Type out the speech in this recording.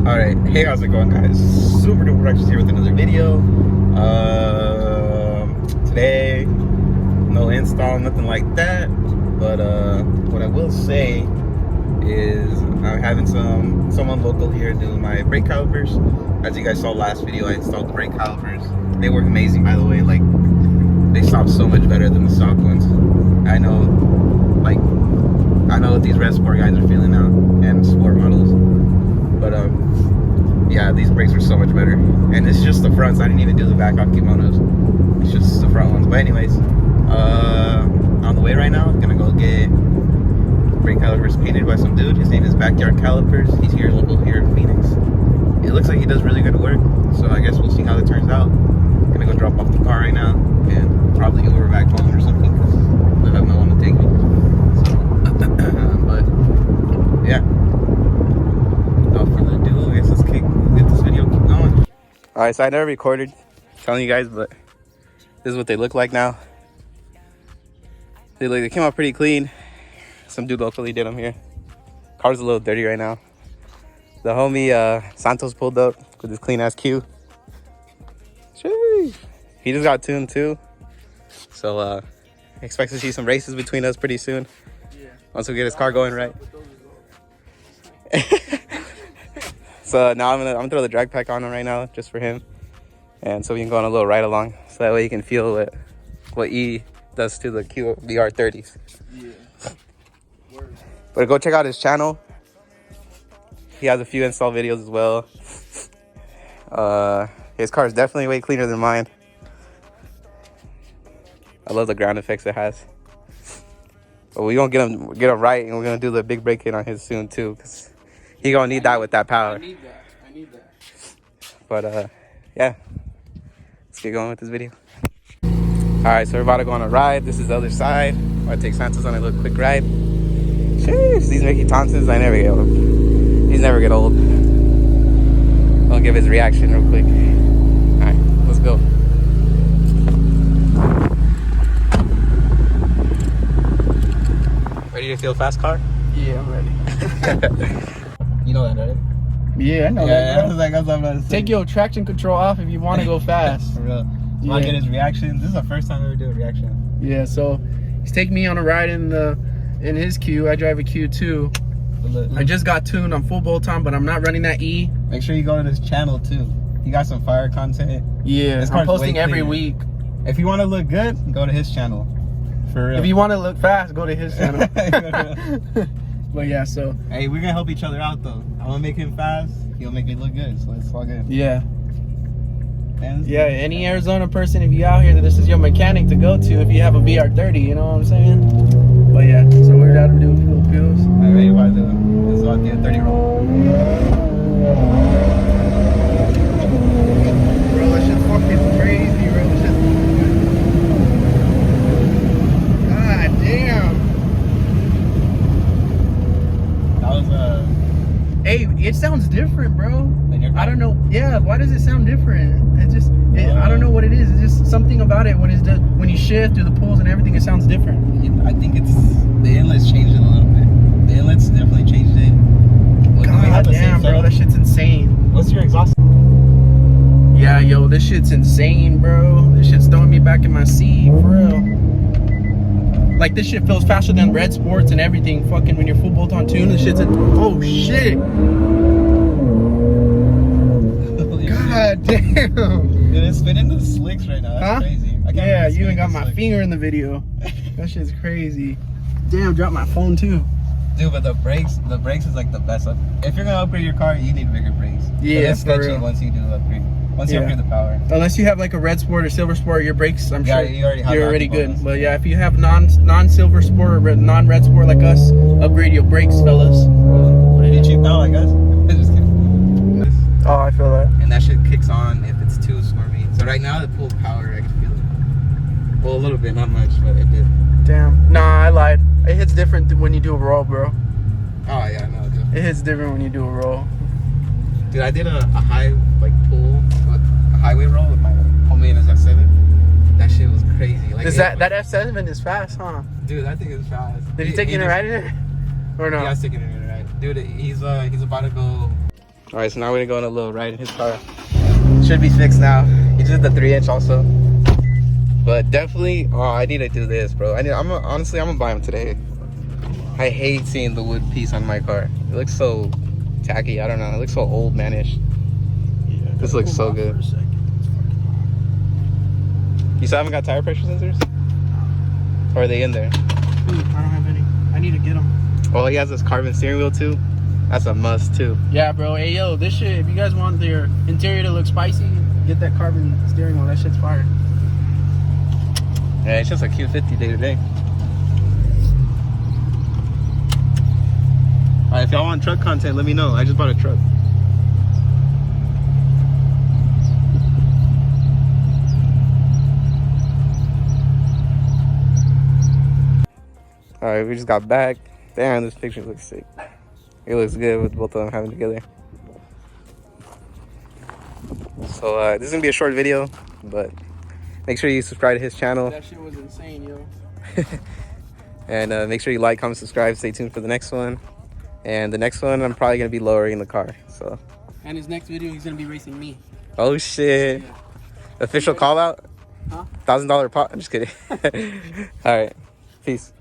Alright, hey, how's it going, guys? SvperDvperAlex here with another video. Today, no install, nothing like that. But what I will say is I'm having someone local here do my brake calipers. As you guys saw last video, I installed the brake calipers. They work amazing, by the way. Like, they stop so much better than the stock ones. I know what these Red Sport guys are feeling now, and Sport models. But yeah, these brakes are so much better. And it's just the fronts. I didn't even do the back off kimonos. It's just the front ones. But anyways, on the way right now, I'm gonna go get brake calipers painted by some dude. His name is Backyard Calipers. He's here local here in Phoenix. It looks like he does really good work. So I guess we'll see how it turns out. I'm gonna go drop off the car right now and probably Uber back home or something because I have no one to take me. So, but yeah. Without further ado, I guess let's get this video keep going. Alright, so I never recorded telling you guys, but this is what they look like now. They came out pretty clean. Some dude locally did them here. Car's a little dirty right now. The homie Santos pulled up with his clean ass Q. Sheesh. He just got tuned too. So expect to see some races between us pretty soon. Yeah. Once we get his car going right. So now I'm gonna throw the drag pack on him right now just for him, and so we can go on a little ride along, so that way you can feel what E does to the VR30s. Yeah. But go check out his channel. He has a few install videos as well. His car is definitely way cleaner than mine. I love the ground effects it has. But we're gonna get him right, and we're gonna do the big break in on his soon too, because he gonna need that with that power. I need that. But yeah, let's get going with this video. All right, so we're about to go on a ride. This is the other side. I'm gonna take Santos on a little quick ride. Sheesh, these Mickey Thompsons, I never get old. He's never get old. I'll give his reaction real quick. All right, let's go. Ready to feel fast, car? Yeah, I'm ready. You know that, right? Yeah, I know Yeah, that. I was like, that's what I'm about to say. Take your traction control off if you want to go fast. For real. You want to get his reaction? This is the first time I ever do a reaction. Yeah, so he's taking me on a ride in his Q. I drive a Q2. I just got tuned. I'm full bolt on, but I'm not running that E. Make sure you go to this channel too. He got some fire content. Yeah, I'm posting every week. If you want to look good, go to his channel. For real. If you want to look fast, go to his channel. But yeah, so hey, we're gonna help each other out though. I'm gonna make him fast. He'll make me look good. So it's all good. Yeah. Yeah, any Arizona person, if you out here, this is your mechanic to go to if you have a VR30, you know what I'm saying? But yeah, so we're out to do full pills. Alright, ready about to do it. This is about to do a 30 roll. Bro, that shit's fucking crazy, bro. That shit's... God damn. That was Hey, it sounds different, bro. I don't know. Yeah, why does it sound different? I don't know what it is. It's just something about it when you shift through the pulls and everything. It sounds different. I think it's the inlet's changed it a little bit. The inlet's definitely changed it. God damn, bro, that shit's insane. What's your exhaust? Yeah, yo, this shit's insane, bro. This shit's throwing me back in my seat, for real. Like, this shit feels faster than Red Sports and everything. Fucking when you're full bolt on tune, this shit's oh shit. God damn. Dude, it's spinning the slicks right now. That's crazy. Yeah, you even got my finger in the video. That shit's crazy. Damn, dropped my phone too. Dude, but the brakes is like the best. If you're gonna upgrade your car, you need bigger brakes. Yeah, it's sketchy once you do the upgrade. Once you upgrade the power. Unless you have like a Red Sport or Silver Sport, your brakes, I'm sure you're already good. But yeah, if you have non-Silver Sport or non-Red Sport like us, upgrade your brakes, fellas. Pretty cheap now, I guess. Just kidding. Oh, I feel that. And that shit kicks on if it's too swarmy. So right now, the pull power, I can feel it. Well, a little bit, not much, but it did. Damn. Nah, I lied. It hits different when you do a roll, bro. Oh, yeah, no, dude. It hits different when you do a roll. Dude, I did a high, pull, a highway roll with my homie in his F7. That shit was crazy. Like, that F7 is fast, huh? Dude, that thing is fast. Did he take you in a ride in it? Or no? Yeah, I was taking it in a ride. Dude, he's about to go All right, so now we're gonna go on a little ride in his car. Should be fixed now. He just did the 3-inch also. But definitely, oh, I need to do this, bro. Honestly, I'm gonna buy him today. I hate seeing the wood piece on my car. It looks so tacky. I don't know. It looks so old manish. Yeah, this looks so good. You still haven't got tire pressure sensors? Or are they in there? I don't have any. I need to get them. Oh, he has this carbon steering wheel too. That's a must too. Yeah, bro. Hey, yo, this shit, if you guys want their interior to look spicy, get that carbon steering wheel. That shit's fire. Yeah, it's just a Q50 day to day. Alright, if y'all want truck content, let me know. I just bought a truck. Alright, we just got back. Damn, this picture looks sick. It looks good with both of them having together. So this is gonna be a short video, but make sure you subscribe to his channel. That shit was insane, yo. And make sure you like, comment, subscribe. Stay tuned for the next one. And the next one, I'm probably gonna be lowering the car. So. And his next video, he's gonna be racing me. Oh shit! Yeah. Official call out. Huh? $1,000 pot. I'm just kidding. All right. Peace.